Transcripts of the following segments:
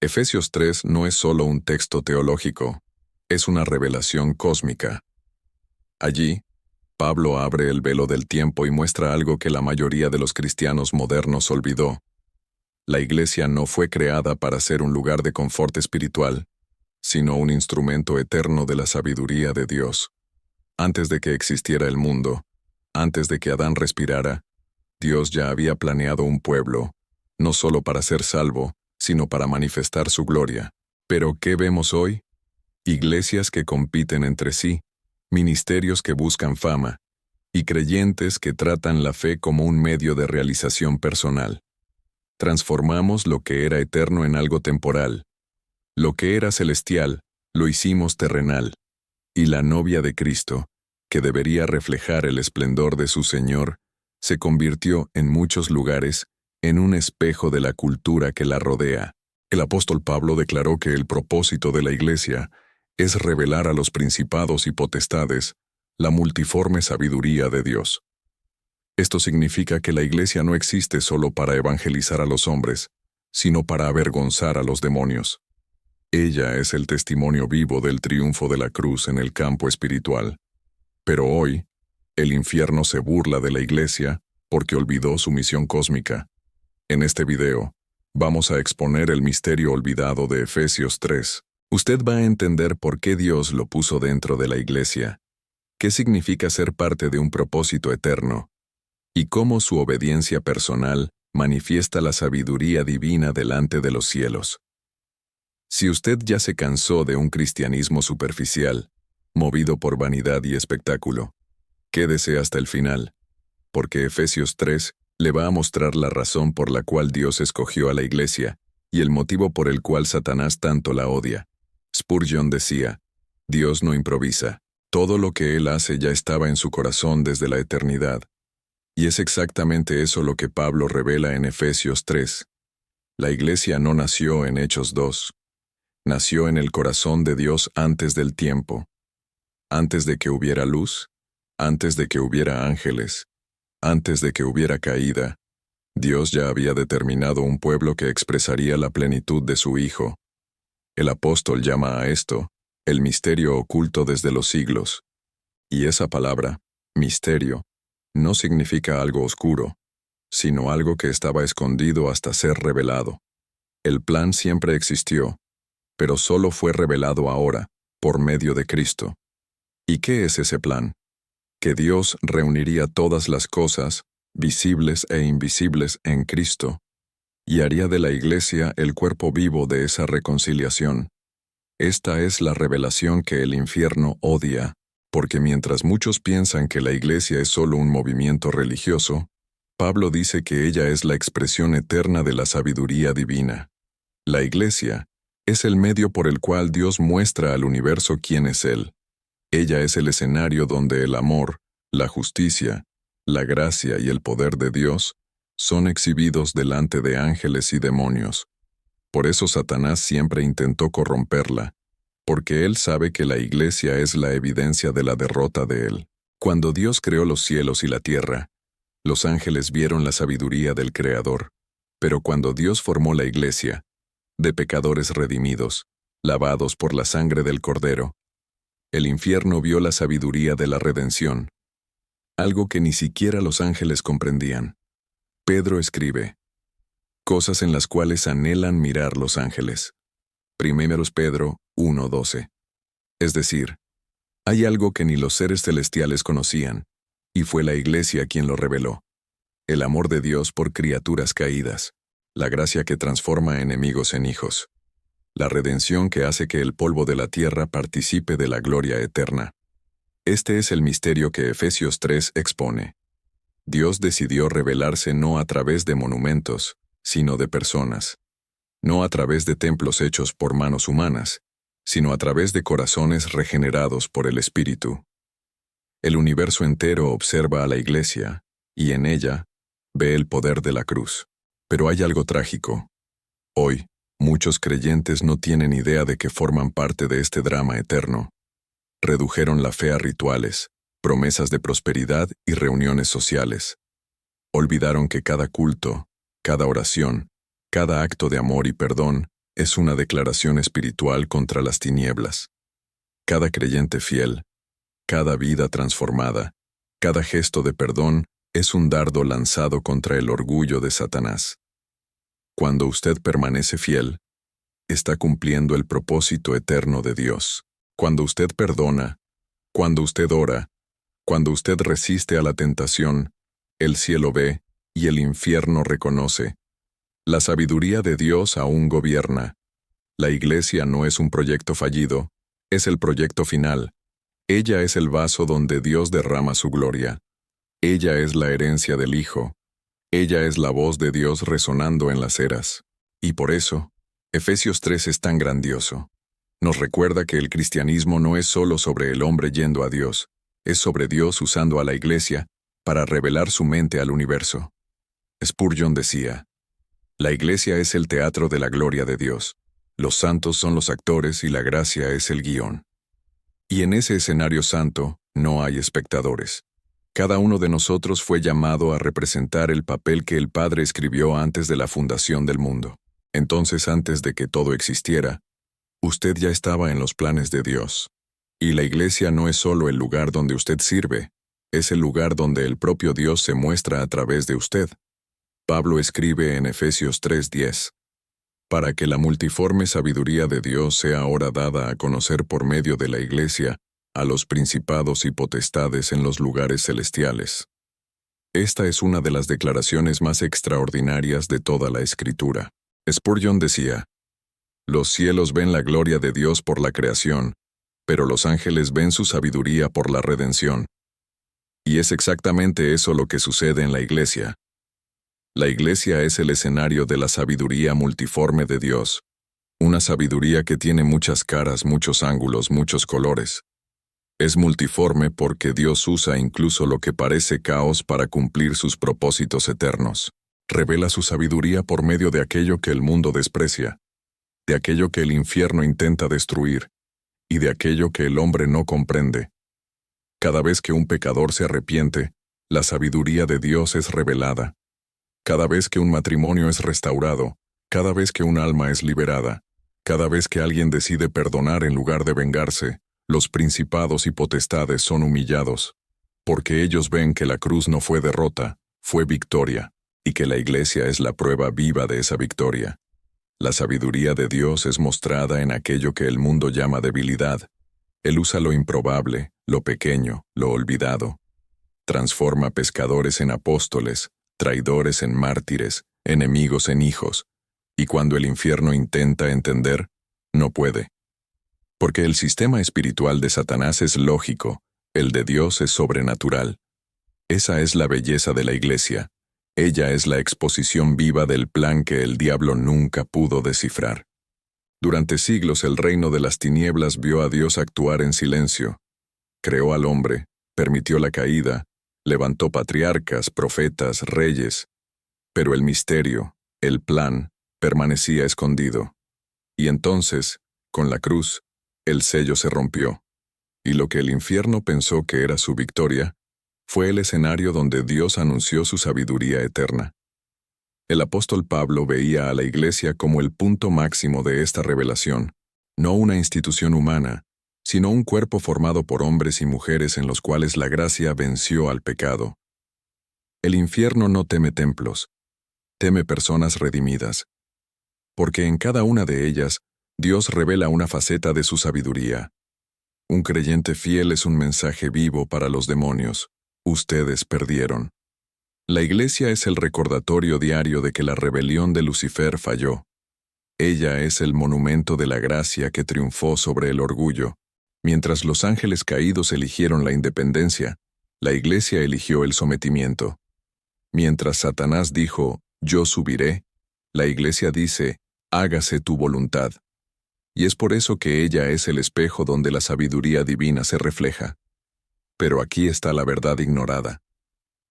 Efesios 3 no es solo un texto teológico, es una revelación cósmica. Allí, Pablo abre el velo del tiempo y muestra algo que la mayoría de los cristianos modernos olvidó. La Iglesia no fue creada para ser un lugar de confort espiritual, sino un instrumento eterno de la sabiduría de Dios. Antes de que existiera el mundo, antes de que Adán respirara, Dios ya había planeado un pueblo, no solo para ser salvo, sino para manifestar su gloria. Pero ¿qué vemos hoy? Iglesias que compiten entre sí, ministerios que buscan fama, y creyentes que tratan la fe como un medio de realización personal. Transformamos lo que era eterno en algo temporal. Lo que era celestial, lo hicimos terrenal. Y la novia de Cristo, que debería reflejar el esplendor de su Señor, se convirtió en muchos lugares en un espejo de la cultura que la rodea. El apóstol Pablo declaró que el propósito de la Iglesia es revelar a los principados y potestades la multiforme sabiduría de Dios. Esto significa que la Iglesia no existe solo para evangelizar a los hombres, sino para avergonzar a los demonios. Ella es el testimonio vivo del triunfo de la cruz en el campo espiritual. Pero hoy, el infierno se burla de la Iglesia porque olvidó su misión cósmica. En este video, vamos a exponer el misterio olvidado de Efesios 3. Usted va a entender por qué Dios lo puso dentro de la Iglesia, qué significa ser parte de un propósito eterno, y cómo su obediencia personal manifiesta la sabiduría divina delante de los cielos. Si usted ya se cansó de un cristianismo superficial, movido por vanidad y espectáculo, quédese hasta el final, porque Efesios 3 le va a mostrar la razón por la cual Dios escogió a la Iglesia y el motivo por el cual Satanás tanto la odia. Spurgeon decía, Dios no improvisa, todo lo que Él hace ya estaba en su corazón desde la eternidad. Y es exactamente eso lo que Pablo revela en Efesios 3. La Iglesia no nació en Hechos 2. Nació en el corazón de Dios antes del tiempo. Antes de que hubiera luz, antes de que hubiera ángeles, antes de que hubiera caída, Dios ya había determinado un pueblo que expresaría la plenitud de su Hijo. El apóstol llama a esto el misterio oculto desde los siglos. Y esa palabra, misterio, no significa algo oscuro, sino algo que estaba escondido hasta ser revelado. El plan siempre existió, pero solo fue revelado ahora, por medio de Cristo. ¿Y qué es ese plan? Que Dios reuniría todas las cosas, visibles e invisibles, en Cristo, y haría de la Iglesia el cuerpo vivo de esa reconciliación. Esta es la revelación que el infierno odia, porque mientras muchos piensan que la Iglesia es solo un movimiento religioso, Pablo dice que ella es la expresión eterna de la sabiduría divina. La Iglesia es el medio por el cual Dios muestra al universo quién es Él. Ella es el escenario donde el amor, la justicia, la gracia y el poder de Dios son exhibidos delante de ángeles y demonios. Por eso Satanás siempre intentó corromperla, porque él sabe que la Iglesia es la evidencia de la derrota de él. Cuando Dios creó los cielos y la tierra, los ángeles vieron la sabiduría del Creador. Pero cuando Dios formó la Iglesia, de pecadores redimidos, lavados por la sangre del Cordero, el infierno vio la sabiduría de la redención, algo que ni siquiera los ángeles comprendían. Pedro escribe, cosas en las cuales anhelan mirar los ángeles. 1 Pedro 1:12. Es decir, hay algo que ni los seres celestiales conocían, y fue la Iglesia quien lo reveló. El amor de Dios por criaturas caídas, la gracia que transforma enemigos en hijos, la redención que hace que el polvo de la tierra participe de la gloria eterna. Este es el misterio que Efesios 3 expone. Dios decidió revelarse no a través de monumentos, sino de personas. No a través de templos hechos por manos humanas, sino a través de corazones regenerados por el Espíritu. El universo entero observa a la Iglesia, y en ella ve el poder de la cruz. Pero hay algo trágico. Hoy, muchos creyentes no tienen idea de que forman parte de este drama eterno. Redujeron la fe a rituales, promesas de prosperidad y reuniones sociales. Olvidaron que cada culto, cada oración, cada acto de amor y perdón Es una declaración espiritual contra las tinieblas. Cada creyente fiel, cada vida transformada, cada gesto de perdón es un dardo lanzado contra el orgullo de Satanás. Cuando usted permanece fiel, está cumpliendo el propósito eterno de Dios. Cuando usted perdona, cuando usted ora, cuando usted resiste a la tentación, el cielo ve y el infierno reconoce. La sabiduría de Dios aún gobierna. La Iglesia no es un proyecto fallido, es el proyecto final. Ella es el vaso donde Dios derrama su gloria. Ella es la herencia del Hijo. Ella es la voz de Dios resonando en las eras. Y por eso, Efesios 3 es tan grandioso. Nos recuerda que el cristianismo no es solo sobre el hombre yendo a Dios, es sobre Dios usando a la Iglesia para revelar su mente al universo. Spurgeon decía, la Iglesia es el teatro de la gloria de Dios. Los santos son los actores y la gracia es el guión. Y en ese escenario santo no hay espectadores. Cada uno de nosotros fue llamado a representar el papel que el Padre escribió antes de la fundación del mundo. Entonces, antes de que todo existiera, usted ya estaba en los planes de Dios. Y la Iglesia no es solo el lugar donde usted sirve, es el lugar donde el propio Dios se muestra a través de usted. Pablo escribe en Efesios 3:10, para que la multiforme sabiduría de Dios sea ahora dada a conocer por medio de la Iglesia a los principados y potestades en los lugares celestiales. Esta es una de las declaraciones más extraordinarias de toda la Escritura. Spurgeon decía, los cielos ven la gloria de Dios por la creación, pero los ángeles ven su sabiduría por la redención. Y es exactamente eso lo que sucede en la Iglesia. La Iglesia es el escenario de la sabiduría multiforme de Dios, una sabiduría que tiene muchas caras, muchos ángulos, muchos colores. Es multiforme porque Dios usa incluso lo que parece caos para cumplir sus propósitos eternos. Revela su sabiduría por medio de aquello que el mundo desprecia, de aquello que el infierno intenta destruir, y de aquello que el hombre no comprende. Cada vez que un pecador se arrepiente, la sabiduría de Dios es revelada. Cada vez que un matrimonio es restaurado, cada vez que un alma es liberada, cada vez que alguien decide perdonar en lugar de vengarse, los principados y potestades son humillados, porque ellos ven que la cruz no fue derrota, fue victoria, y que la Iglesia es la prueba viva de esa victoria. La sabiduría de Dios es mostrada en aquello que el mundo llama debilidad. Él usa lo improbable, lo pequeño, lo olvidado. Transforma pescadores en apóstoles, traidores en mártires, enemigos en hijos, y cuando el infierno intenta entender, no puede. Porque el sistema espiritual de Satanás es lógico, el de Dios es sobrenatural. Esa es la belleza de la Iglesia. Ella es la exposición viva del plan que el diablo nunca pudo descifrar. Durante siglos el reino de las tinieblas vio a Dios actuar en silencio. Creó al hombre, permitió la caída, levantó patriarcas, profetas, reyes. Pero el misterio, el plan, permanecía escondido. Y entonces, con la cruz, el sello se rompió. Y lo que el infierno pensó que era su victoria, fue el escenario donde Dios anunció su sabiduría eterna. El apóstol Pablo veía a la Iglesia como el punto máximo de esta revelación, no una institución humana, sino un cuerpo formado por hombres y mujeres en los cuales la gracia venció al pecado. El infierno no teme templos, teme personas redimidas, porque en cada una de ellas Dios revela una faceta de su sabiduría. Un creyente fiel es un mensaje vivo para los demonios. Ustedes perdieron. La Iglesia es el recordatorio diario de que la rebelión de Lucifer falló. Ella es el monumento de la gracia que triunfó sobre el orgullo. Mientras los ángeles caídos eligieron la independencia, la Iglesia eligió el sometimiento. Mientras Satanás dijo, yo subiré, la Iglesia dice, hágase tu voluntad. Y es por eso que ella es el espejo donde la sabiduría divina se refleja. Pero aquí está la verdad ignorada.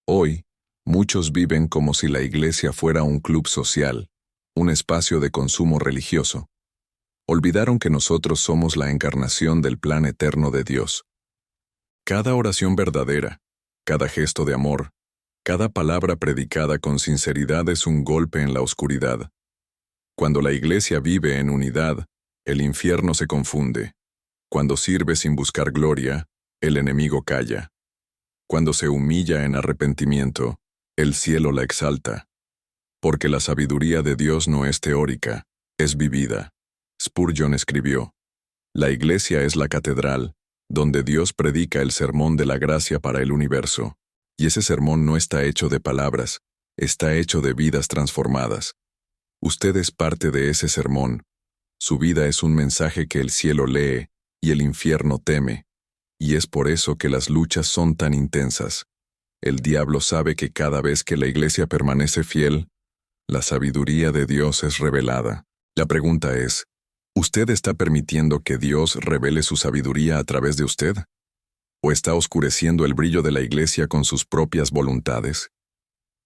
Hoy, muchos viven como si la Iglesia fuera un club social, un espacio de consumo religioso. Olvidaron que nosotros somos la encarnación del plan eterno de Dios. Cada oración verdadera, cada gesto de amor, cada palabra predicada con sinceridad es un golpe en la oscuridad. Cuando la iglesia vive en unidad, el infierno se confunde. Cuando sirve sin buscar gloria, el enemigo calla. Cuando se humilla en arrepentimiento, el cielo la exalta. Porque la sabiduría de Dios no es teórica, es vivida. Spurgeon escribió: la iglesia es la catedral, donde Dios predica el sermón de la gracia para el universo. Y ese sermón no está hecho de palabras, está hecho de vidas transformadas. Usted es parte de ese sermón. Su vida es un mensaje que el cielo lee y el infierno teme. Y es por eso que las luchas son tan intensas. El diablo sabe que cada vez que la iglesia permanece fiel, la sabiduría de Dios es revelada. La pregunta es, ¿usted está permitiendo que Dios revele su sabiduría a través de usted? ¿O está oscureciendo el brillo de la iglesia con sus propias voluntades?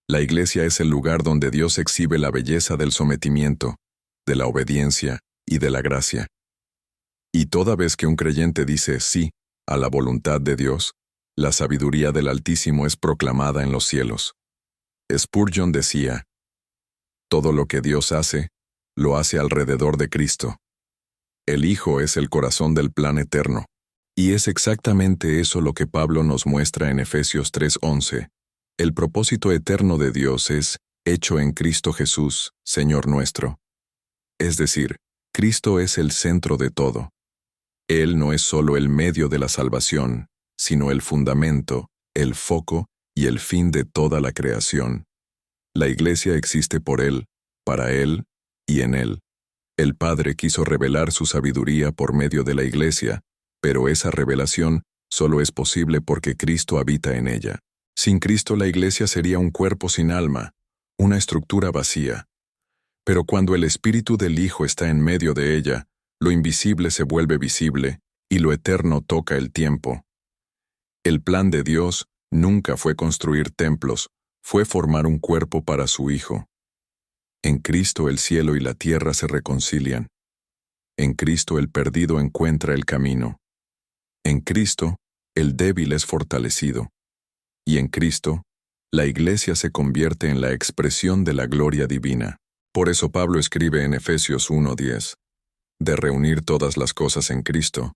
La iglesia es el lugar donde Dios exhibe la belleza del sometimiento, de la obediencia y de la gracia. Y toda vez que un creyente dice sí a la voluntad de Dios, la sabiduría del Altísimo es proclamada en los cielos. Spurgeon decía: todo lo que Dios hace, lo hace alrededor de Cristo. El Hijo es el corazón del plan eterno. Y es exactamente eso lo que Pablo nos muestra en Efesios 3:11. El propósito eterno de Dios es hecho en Cristo Jesús, Señor nuestro. Es decir, Cristo es el centro de todo. Él no es solo el medio de la salvación, sino el fundamento, el foco y el fin de toda la creación. La iglesia existe por Él, para Él y en Él. El Padre quiso revelar su sabiduría por medio de la iglesia, pero esa revelación solo es posible porque Cristo habita en ella. Sin Cristo la iglesia sería un cuerpo sin alma, una estructura vacía. Pero cuando el Espíritu del Hijo está en medio de ella, lo invisible se vuelve visible y lo eterno toca el tiempo. El plan de Dios nunca fue construir templos, fue formar un cuerpo para su Hijo. En Cristo el cielo y la tierra se reconcilian. En Cristo el perdido encuentra el camino. En Cristo el débil es fortalecido. Y en Cristo, la iglesia se convierte en la expresión de la gloria divina. Por eso Pablo escribe en Efesios 1:10, de reunir todas las cosas en Cristo,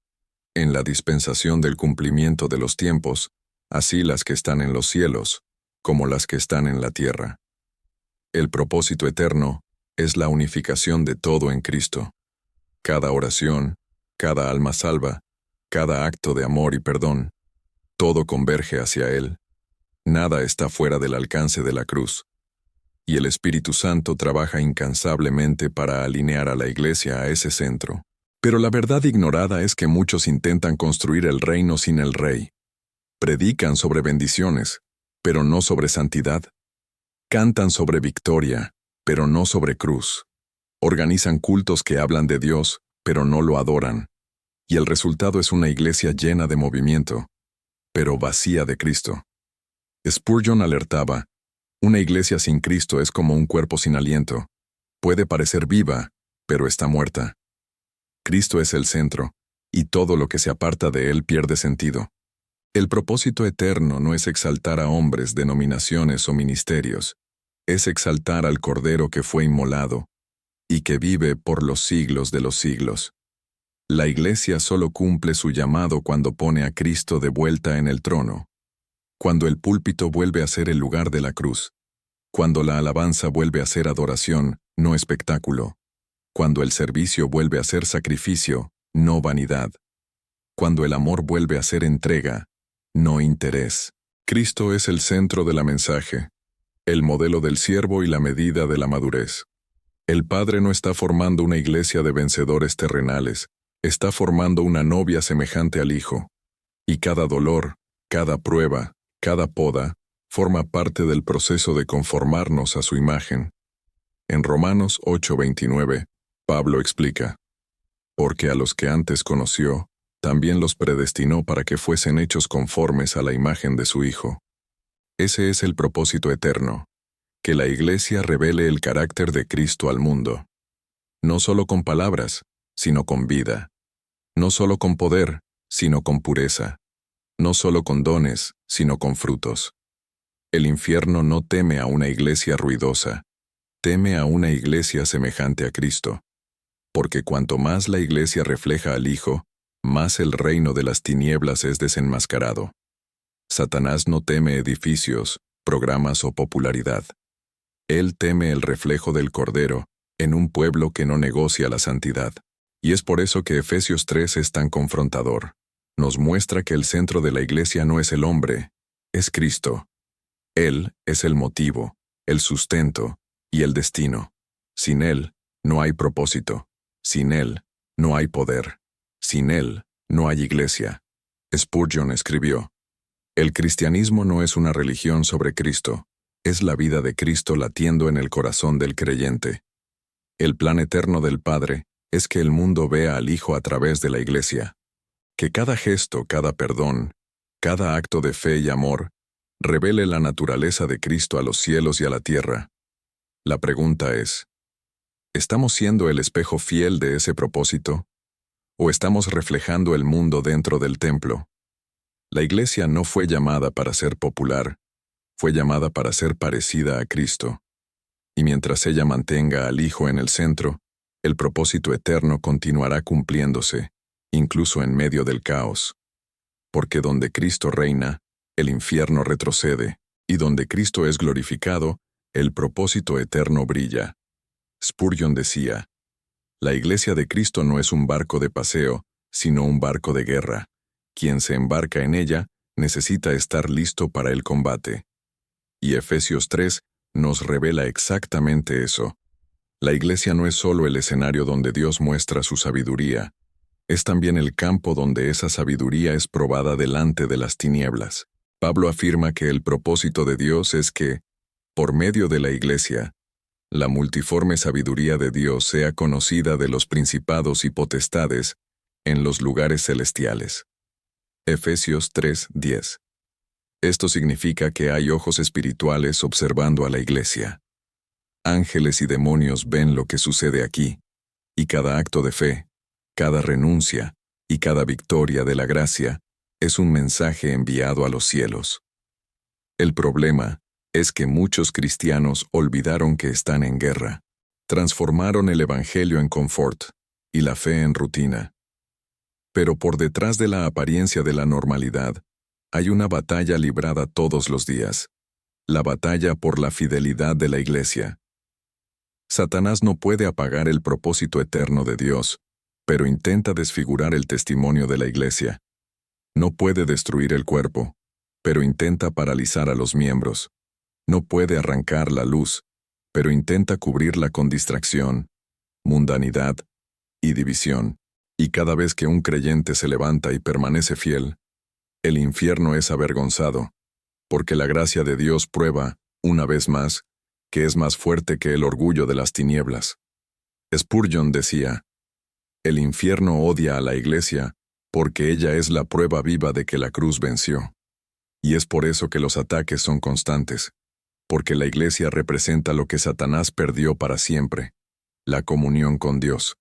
en la dispensación del cumplimiento de los tiempos, así las que están en los cielos, como las que están en la tierra. El propósito eterno es la unificación de todo en Cristo. Cada oración, cada alma salva, cada acto de amor y perdón, todo converge hacia Él. Nada está fuera del alcance de la cruz. Y el Espíritu Santo trabaja incansablemente para alinear a la iglesia a ese centro. Pero la verdad ignorada es que muchos intentan construir el reino sin el rey. Predican sobre bendiciones, pero no sobre santidad. Cantan sobre victoria, pero no sobre cruz. Organizan cultos que hablan de Dios, pero no lo adoran. Y el resultado es una iglesia llena de movimiento, pero vacía de Cristo. Spurgeon alertaba: una iglesia sin Cristo es como un cuerpo sin aliento. Puede parecer viva, pero está muerta. Cristo es el centro, y todo lo que se aparta de Él pierde sentido. El propósito eterno no es exaltar a hombres, denominaciones o ministerios. Es exaltar al Cordero que fue inmolado, y que vive por los siglos de los siglos. La iglesia solo cumple su llamado cuando pone a Cristo de vuelta en el trono. Cuando el púlpito vuelve a ser el lugar de la cruz. Cuando la alabanza vuelve a ser adoración, no espectáculo. Cuando el servicio vuelve a ser sacrificio, no vanidad. Cuando el amor vuelve a ser entrega, no interés. Cristo es el centro de la mensaje, el modelo del siervo y la medida de la madurez. El Padre no está formando una iglesia de vencedores terrenales, está formando una novia semejante al Hijo. Y cada dolor, cada prueba, cada poda, forma parte del proceso de conformarnos a su imagen. En Romanos 8:29, Pablo explica: porque a los que antes conoció, también los predestinó para que fuesen hechos conformes a la imagen de su Hijo. Ese es el propósito eterno, que la iglesia revele el carácter de Cristo al mundo. No solo con palabras, sino con vida. No solo con poder, sino con pureza. No solo con dones, sino con frutos. El infierno no teme a una iglesia ruidosa. teme a una iglesia semejante a Cristo, porque cuanto más la iglesia refleja al Hijo, más el reino de las tinieblas es desenmascarado. Satanás no teme edificios, programas o popularidad. Él teme el reflejo del Cordero en un pueblo que no negocia la santidad. Y es por eso que Efesios 3 es tan confrontador. Nos muestra que el centro de la iglesia no es el hombre, es Cristo. Él es el motivo, el sustento y el destino. Sin Él, no hay propósito. Sin Él, no hay poder. Sin Él, no hay iglesia. Spurgeon escribió: el cristianismo no es una religión sobre Cristo, es la vida de Cristo latiendo en el corazón del creyente. El plan eterno del Padre es que el mundo vea al Hijo a través de la iglesia. Que cada gesto, cada perdón, cada acto de fe y amor revele la naturaleza de Cristo a los cielos y a la tierra. La pregunta es: ¿estamos siendo el espejo fiel de ese propósito? ¿O estamos reflejando el mundo dentro del templo? La iglesia no fue llamada para ser popular, fue llamada para ser parecida a Cristo. Y mientras ella mantenga al Hijo en el centro, el propósito eterno continuará cumpliéndose, incluso en medio del caos. Porque donde Cristo reina, el infierno retrocede, y donde Cristo es glorificado, el propósito eterno brilla. Spurgeon decía: la iglesia de Cristo no es un barco de paseo, sino un barco de guerra. Quien se embarca en ella necesita estar listo para el combate. Y Efesios 3 nos revela exactamente eso. La iglesia no es solo el escenario donde Dios muestra su sabiduría, es también el campo donde esa sabiduría es probada delante de las tinieblas. Pablo afirma que el propósito de Dios es que, por medio de la iglesia, la multiforme sabiduría de Dios sea conocida de los principados y potestades en los lugares celestiales. Efesios 3:10. Esto significa que hay ojos espirituales observando a la iglesia. Ángeles y demonios ven lo que sucede aquí, y cada acto de fe, cada renuncia y cada victoria de la gracia es un mensaje enviado a los cielos. El problema es que muchos cristianos olvidaron que están en guerra. Transformaron el evangelio en confort y la fe en rutina. Pero por detrás de la apariencia de la normalidad, hay una batalla librada todos los días. La batalla por la fidelidad de la iglesia. Satanás no puede apagar el propósito eterno de Dios, pero intenta desfigurar el testimonio de la iglesia. No puede destruir el cuerpo, pero intenta paralizar a los miembros. No puede arrancar la luz, pero intenta cubrirla con distracción, mundanidad y división. Y cada vez que un creyente se levanta y permanece fiel, el infierno es avergonzado, porque la gracia de Dios prueba, una vez más, que es más fuerte que el orgullo de las tinieblas. Spurgeon decía: el infierno odia a la iglesia porque ella es la prueba viva de que la cruz venció. Y es por eso que los ataques son constantes, porque la iglesia representa lo que Satanás perdió para siempre, la comunión con Dios.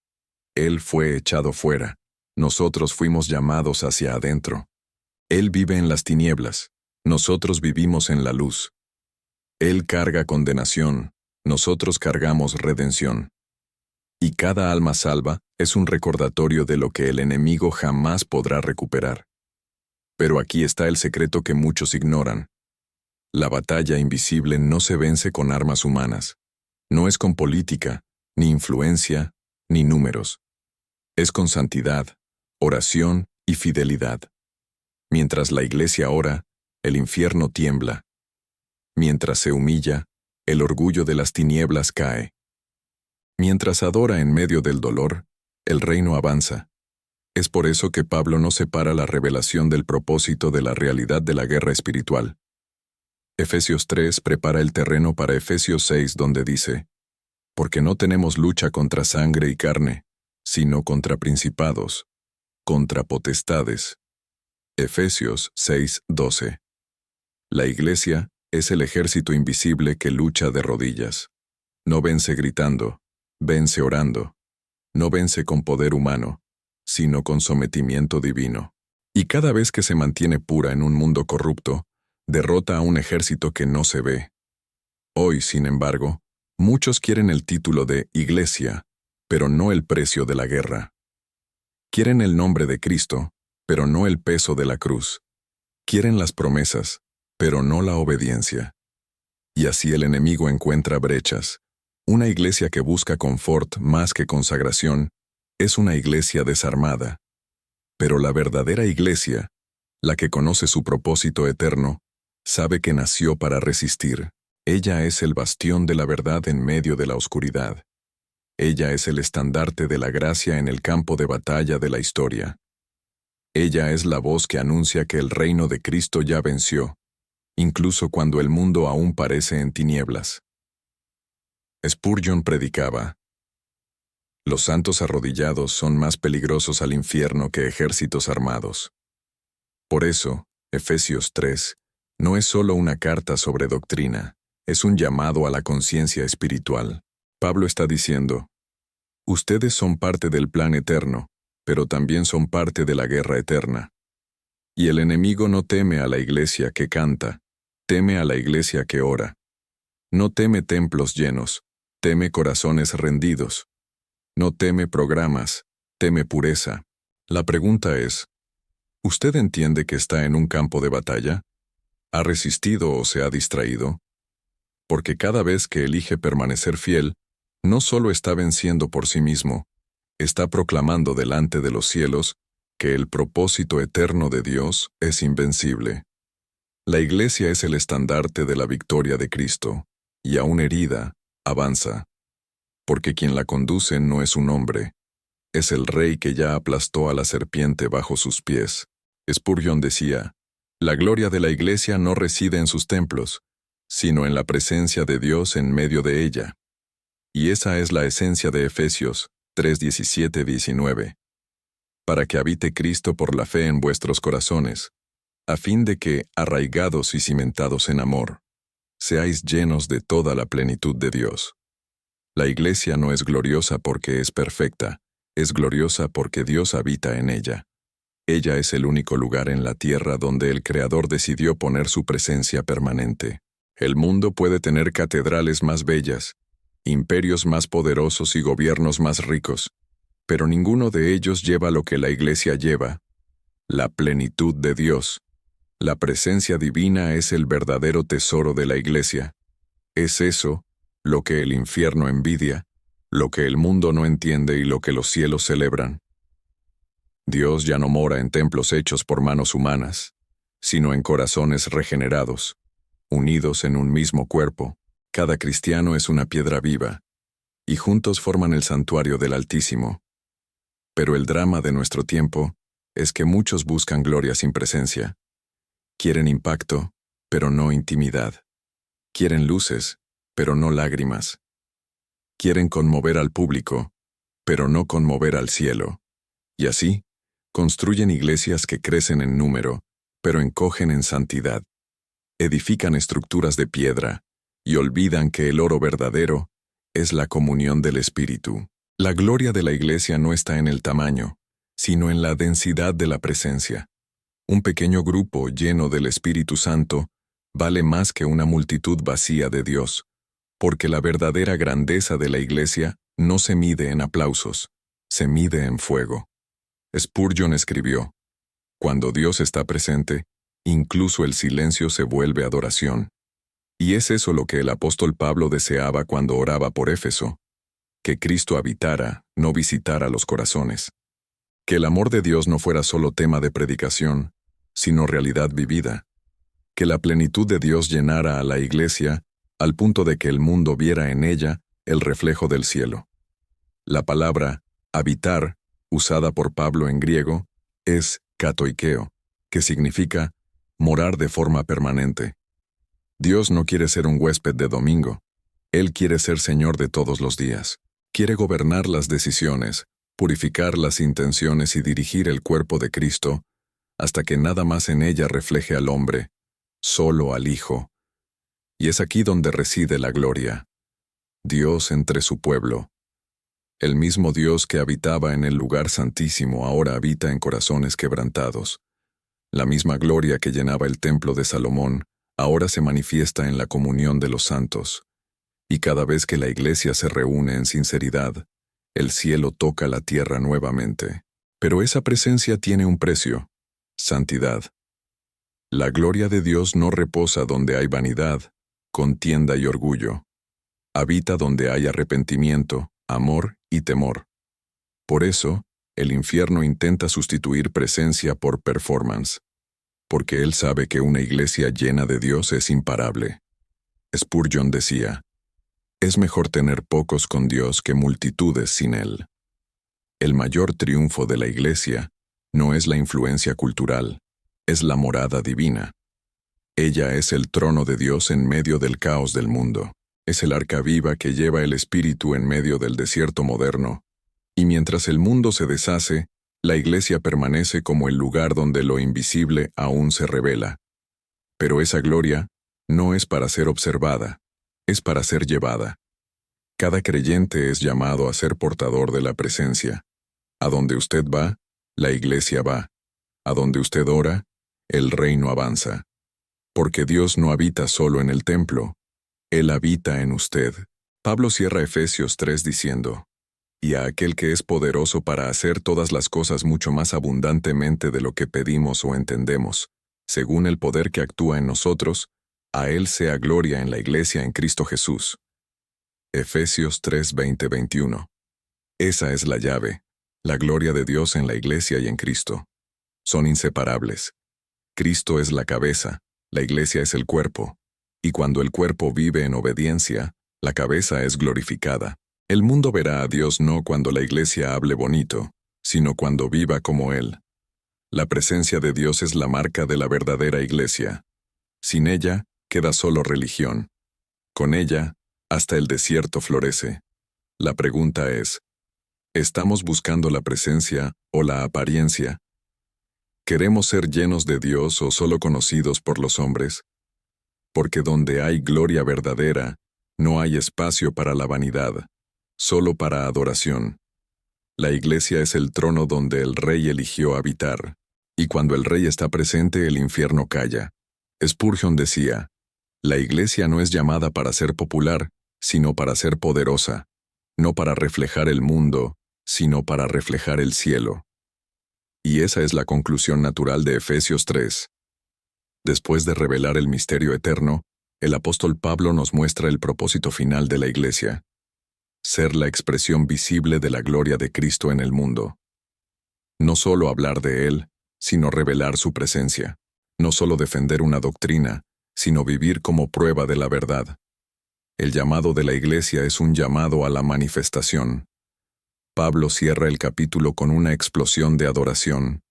Él fue echado fuera, nosotros fuimos llamados hacia adentro. Él vive en las tinieblas, nosotros vivimos en la luz. Él carga condenación, nosotros cargamos redención. Y cada alma salva es un recordatorio de lo que el enemigo jamás podrá recuperar. Pero aquí está el secreto que muchos ignoran. La batalla invisible no se vence con armas humanas. No es con política, ni influencia, ni números. Es con santidad, oración y fidelidad. Mientras la iglesia ora, el infierno tiembla. Mientras se humilla, el orgullo de las tinieblas cae. Mientras adora en medio del dolor, el reino avanza. Es por eso que Pablo no separa la revelación del propósito de la realidad de la guerra espiritual. Efesios 3 prepara el terreno para Efesios 6, donde dice: porque no tenemos lucha contra sangre y carne, sino contra principados, contra potestades. Efesios 6:12. La iglesia es el ejército invisible que lucha de rodillas. No vence gritando, vence orando. No vence con poder humano, sino con sometimiento divino. Y cada vez que se mantiene pura en un mundo corrupto, derrota a un ejército que no se ve. Hoy, sin embargo, Muchos quieren el título de Iglesia, pero no el precio de la guerra. Quieren el nombre de Cristo, pero no el peso de la cruz. Quieren las promesas, pero no la obediencia. Y así el enemigo encuentra brechas. Una iglesia que busca confort más que consagración es una iglesia desarmada. Pero la verdadera iglesia, la que conoce su propósito eterno, sabe que nació para resistir. Ella es el bastión de la verdad en medio de la oscuridad. Ella es el estandarte de la gracia en el campo de batalla de la historia. Ella es la voz que anuncia que el reino de Cristo ya venció, incluso cuando el mundo aún parece en tinieblas. Spurgeon predicaba: los santos arrodillados son más peligrosos al infierno que ejércitos armados. Por eso, Efesios 3, no es solo una carta sobre doctrina, es un llamado a la conciencia espiritual. Pablo está diciendo: ustedes son parte del plan eterno, pero también son parte de la guerra eterna. Y el enemigo no teme a la iglesia que canta, teme a la iglesia que ora. No teme templos llenos, teme corazones rendidos. No teme programas, teme pureza. La pregunta es: ¿usted entiende que está en un campo de batalla? ¿Ha resistido o se ha distraído? Porque cada vez que elige permanecer fiel, no solo está venciendo por sí mismo, está proclamando delante de los cielos que el propósito eterno de Dios es invencible. La iglesia es el estandarte de la victoria de Cristo, y aún herida, avanza. Porque quien la conduce no es un hombre, es el rey que ya aplastó a la serpiente bajo sus pies. Spurgeon decía: la gloria de la iglesia no reside en sus templos, sino en la presencia de Dios en medio de ella. Y esa es la esencia de Efesios 3:17-19. Para que habite Cristo por la fe en vuestros corazones, a fin de que, arraigados y cimentados en amor, seáis llenos de toda la plenitud de Dios. La iglesia no es gloriosa porque es perfecta, es gloriosa porque Dios habita en ella. Ella es el único lugar en la tierra donde el Creador decidió poner su presencia permanente. El mundo puede tener catedrales más bellas, imperios más poderosos y gobiernos más ricos, pero ninguno de ellos lleva lo que la iglesia lleva: la plenitud de Dios. La presencia divina es el verdadero tesoro de la iglesia. Es eso lo que el infierno envidia, lo que el mundo no entiende y lo que los cielos celebran. Dios ya no mora en templos hechos por manos humanas, sino en corazones regenerados, unidos en un mismo cuerpo. Cada cristiano es una piedra viva, y juntos forman el santuario del Altísimo. Pero el drama de nuestro tiempo es que muchos buscan gloria sin presencia. Quieren impacto, pero no intimidad. Quieren luces, pero no lágrimas. Quieren conmover al público, pero no conmover al cielo. Y así, construyen iglesias que crecen en número, pero encogen en santidad. Edifican estructuras de piedra, y olvidan que el oro verdadero es la comunión del Espíritu. La gloria de la iglesia no está en el tamaño, sino en la densidad de la presencia. Un pequeño grupo lleno del Espíritu Santo vale más que una multitud vacía de Dios, porque la verdadera grandeza de la iglesia no se mide en aplausos, se mide en fuego. Spurgeon escribió: cuando Dios está presente, incluso el silencio se vuelve adoración. Y es eso lo que el apóstol Pablo deseaba cuando oraba por Éfeso: que Cristo habitara, no visitara los corazones. Que el amor de Dios no fuera solo tema de predicación, sino realidad vivida. Que la plenitud de Dios llenara a la iglesia al punto de que el mundo viera en ella el reflejo del cielo. La palabra habitar, usada por Pablo en griego, es katoikeo, que significa morar de forma permanente. Dios no quiere ser un huésped de domingo. Él quiere ser Señor de todos los días. Quiere gobernar las decisiones, purificar las intenciones y dirigir el cuerpo de Cristo hasta que nada más en ella refleje al hombre, solo al Hijo. Y es aquí donde reside la gloria. Dios entre su pueblo. El mismo Dios que habitaba en el lugar santísimo ahora habita en corazones quebrantados. La misma gloria que llenaba el templo de Salomón ahora se manifiesta en la comunión de los santos. Y cada vez que la iglesia se reúne en sinceridad, el cielo toca la tierra nuevamente. Pero esa presencia tiene un precio: santidad. La gloria de Dios no reposa donde hay vanidad, contienda y orgullo. Habita donde hay arrepentimiento, amor y temor. Por eso, el infierno intenta sustituir presencia por performance, porque él sabe que una iglesia llena de Dios es imparable. Spurgeon decía: es mejor tener pocos con Dios que multitudes sin Él. El mayor triunfo de la iglesia no es la influencia cultural, es la morada divina. Ella es el trono de Dios en medio del caos del mundo. Es el arca viva que lleva el espíritu en medio del desierto moderno. Y mientras el mundo se deshace, la iglesia permanece como el lugar donde lo invisible aún se revela. Pero esa gloria no es para ser observada, es para ser llevada. Cada creyente es llamado a ser portador de la presencia. A donde usted va, la iglesia va. A donde usted ora, el reino avanza. Porque Dios no habita solo en el templo, Él habita en usted. Pablo cierra Efesios 3 diciendo: y a aquel que es poderoso para hacer todas las cosas mucho más abundantemente de lo que pedimos o entendemos, según el poder que actúa en nosotros, a Él sea gloria en la iglesia en Cristo Jesús. Efesios 3, 20-21. Esa es la llave, la gloria de Dios en la iglesia y en Cristo. Son inseparables. Cristo es la cabeza, la iglesia es el cuerpo, y cuando el cuerpo vive en obediencia, la cabeza es glorificada. El mundo verá a Dios no cuando la iglesia hable bonito, sino cuando viva como Él. La presencia de Dios es la marca de la verdadera iglesia. Sin ella, queda solo religión. Con ella, hasta el desierto florece. La pregunta es: ¿estamos buscando la presencia o la apariencia? ¿Queremos ser llenos de Dios o solo conocidos por los hombres? Porque donde hay gloria verdadera, no hay espacio para la vanidad, solo para adoración. La iglesia es el trono donde el rey eligió habitar, y cuando el rey está presente el infierno calla. Spurgeon decía: la iglesia no es llamada para ser popular, sino para ser poderosa, no para reflejar el mundo, sino para reflejar el cielo. Y esa es la conclusión natural de Efesios 3. Después de revelar el misterio eterno, el apóstol Pablo nos muestra el propósito final de la iglesia: ser la expresión visible de la gloria de Cristo en el mundo. No solo hablar de Él, sino revelar su presencia. No solo defender una doctrina, sino vivir como prueba de la verdad. El llamado de la iglesia es un llamado a la manifestación. Pablo cierra el capítulo con una explosión de adoración.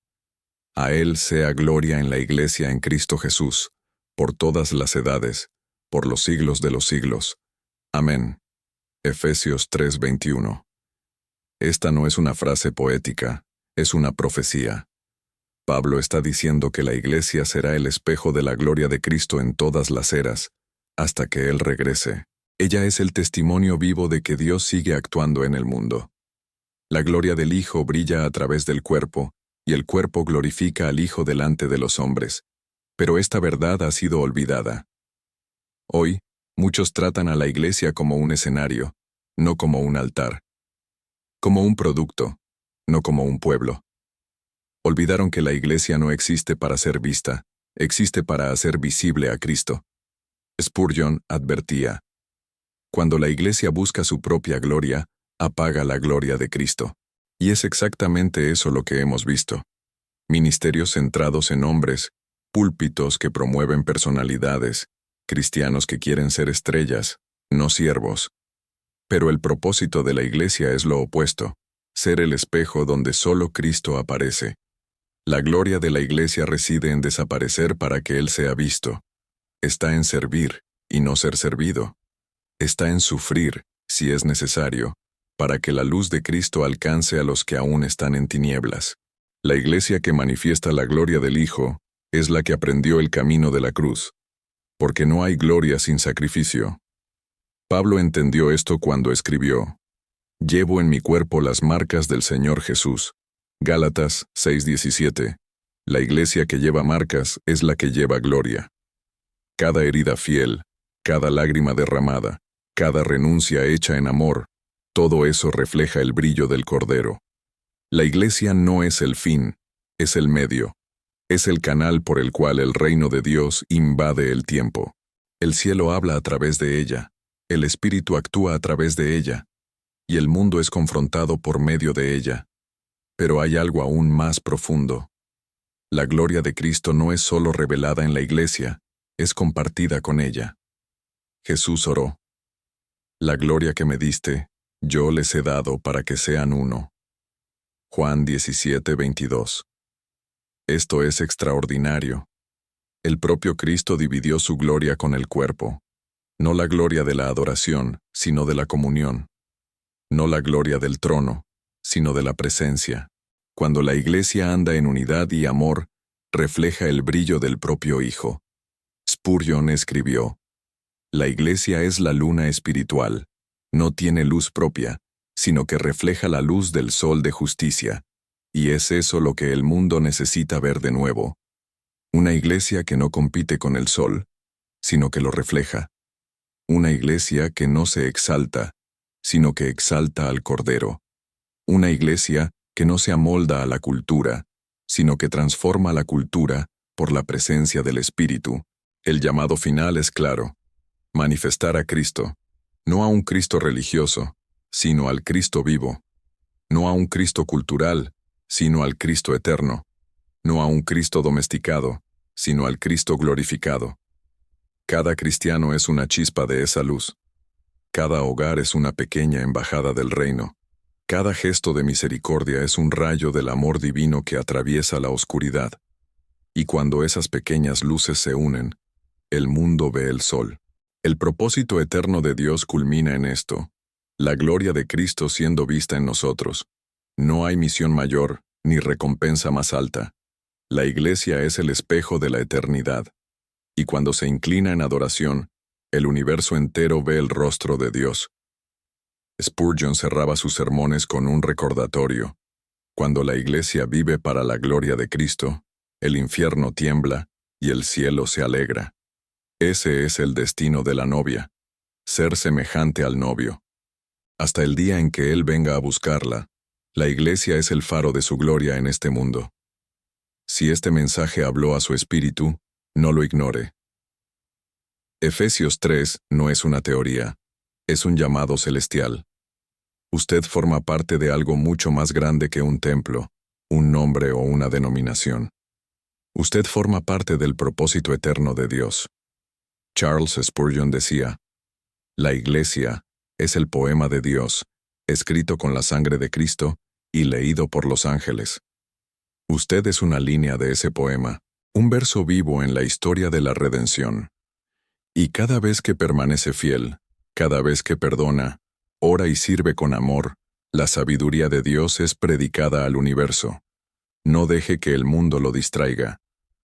A Él sea gloria en la iglesia en Cristo Jesús, por todas las edades, por los siglos de los siglos. Amén. Efesios 3:21. Esta no es una frase poética, es una profecía. Pablo está diciendo que la iglesia será el espejo de la gloria de Cristo en todas las eras, hasta que Él regrese. Ella es el testimonio vivo de que Dios sigue actuando en el mundo. La gloria del Hijo brilla a través del cuerpo, y el cuerpo glorifica al Hijo delante de los hombres. Pero esta verdad ha sido olvidada. Hoy, muchos tratan a la iglesia como un escenario, no como un altar. Como un producto, no como un pueblo. Olvidaron que la iglesia no existe para ser vista, existe para hacer visible a Cristo. Spurgeon advertía: cuando la iglesia busca su propia gloria, apaga la gloria de Cristo. Y es exactamente eso lo que hemos visto. Ministerios centrados en hombres, púlpitos que promueven personalidades, cristianos que quieren ser estrellas, no siervos. Pero el propósito de la iglesia es lo opuesto: ser el espejo donde solo Cristo aparece. La gloria de la iglesia reside en desaparecer para que Él sea visto. Está en servir y no ser servido. Está en sufrir, si es necesario, para que la luz de Cristo alcance a los que aún están en tinieblas. La iglesia que manifiesta la gloria del Hijo es la que aprendió el camino de la cruz, porque no hay gloria sin sacrificio. Pablo entendió esto cuando escribió: llevo en mi cuerpo las marcas del Señor Jesús. Gálatas 6:17. La iglesia que lleva marcas es la que lleva gloria. Cada herida fiel, cada lágrima derramada, cada renuncia hecha en amor, todo eso refleja el brillo del Cordero. La Iglesia no es el fin, es el medio. Es el canal por el cual el reino de Dios invade el tiempo. El cielo habla a través de ella, el Espíritu actúa a través de ella, y el mundo es confrontado por medio de ella. Pero hay algo aún más profundo. La gloria de Cristo no es solo revelada en la Iglesia, es compartida con ella. Jesús oró: La gloria que me diste, yo les he dado para que sean uno. Juan 17:22. Esto es extraordinario. El propio Cristo dividió su gloria con el cuerpo. No la gloria de la adoración, sino de la comunión. No la gloria del trono, sino de la presencia. Cuando la Iglesia anda en unidad y amor, refleja el brillo del propio Hijo. Spurgeon escribió: La Iglesia es la luna espiritual. No tiene luz propia, sino que refleja la luz del sol de justicia. Y es eso lo que el mundo necesita ver de nuevo. Una Iglesia que no compite con el sol, sino que lo refleja. Una Iglesia que no se exalta, sino que exalta al Cordero. Una Iglesia que no se amolda a la cultura, sino que transforma la cultura por la presencia del Espíritu. El llamado final es claro: manifestar a Cristo, no a un Cristo religioso, sino al Cristo vivo. No a un Cristo cultural, sino al Cristo eterno. No a un Cristo domesticado, sino al Cristo glorificado. Cada cristiano es una chispa de esa luz. Cada hogar es una pequeña embajada del reino. Cada gesto de misericordia es un rayo del amor divino que atraviesa la oscuridad. Y cuando esas pequeñas luces se unen, el mundo ve el sol. El propósito eterno de Dios culmina en esto: la gloria de Cristo siendo vista en nosotros. No hay misión mayor, ni recompensa más alta. La Iglesia es el espejo de la eternidad. Y cuando se inclina en adoración, el universo entero ve el rostro de Dios. Spurgeon cerraba sus sermones con un recordatorio: cuando la Iglesia vive para la gloria de Cristo, el infierno tiembla y el cielo se alegra. Ese es el destino de la novia: ser semejante al novio. Hasta el día en que Él venga a buscarla, la Iglesia es el faro de su gloria en este mundo. Si este mensaje habló a su espíritu, no lo ignore. Efesios 3 no es una teoría, es un llamado celestial. Usted forma parte de algo mucho más grande que un templo, un nombre o una denominación. Usted forma parte del propósito eterno de Dios. Charles Spurgeon decía: La Iglesia es el poema de Dios, escrito con la sangre de Cristo y leído por los ángeles. Usted es una línea de ese poema, un verso vivo en la historia de la redención. Y cada vez que permanece fiel, cada vez que perdona, ora y sirve con amor, la sabiduría de Dios es predicada al universo. No deje que el mundo lo distraiga.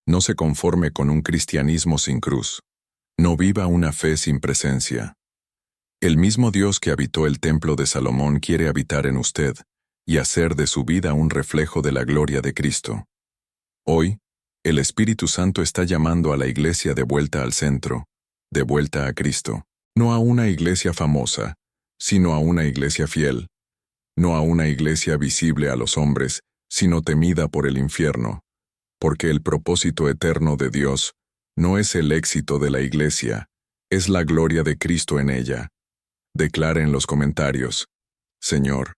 No se conforme con un cristianismo sin cruz. No viva una fe sin presencia. El mismo Dios que habitó el templo de Salomón quiere habitar en usted y hacer de su vida un reflejo de la gloria de Cristo. Hoy, el Espíritu Santo está llamando a la Iglesia de vuelta al centro, de vuelta a Cristo. No a una iglesia famosa, sino a una iglesia fiel. No a una iglesia visible a los hombres, sino temida por el infierno. Porque el propósito eterno de Dios no es el éxito de la iglesia, es la gloria de Cristo en ella. Declare en los comentarios: Señor,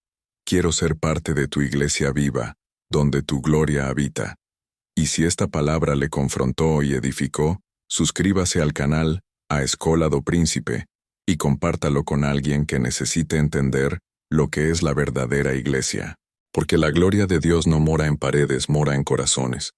quiero ser parte de tu iglesia viva, donde tu gloria habita. Y si esta palabra le confrontó y edificó, suscríbase al canal, a Escola do Príncipe, y compártalo con alguien que necesite entender lo que es la verdadera iglesia. Porque la gloria de Dios no mora en paredes, mora en corazones.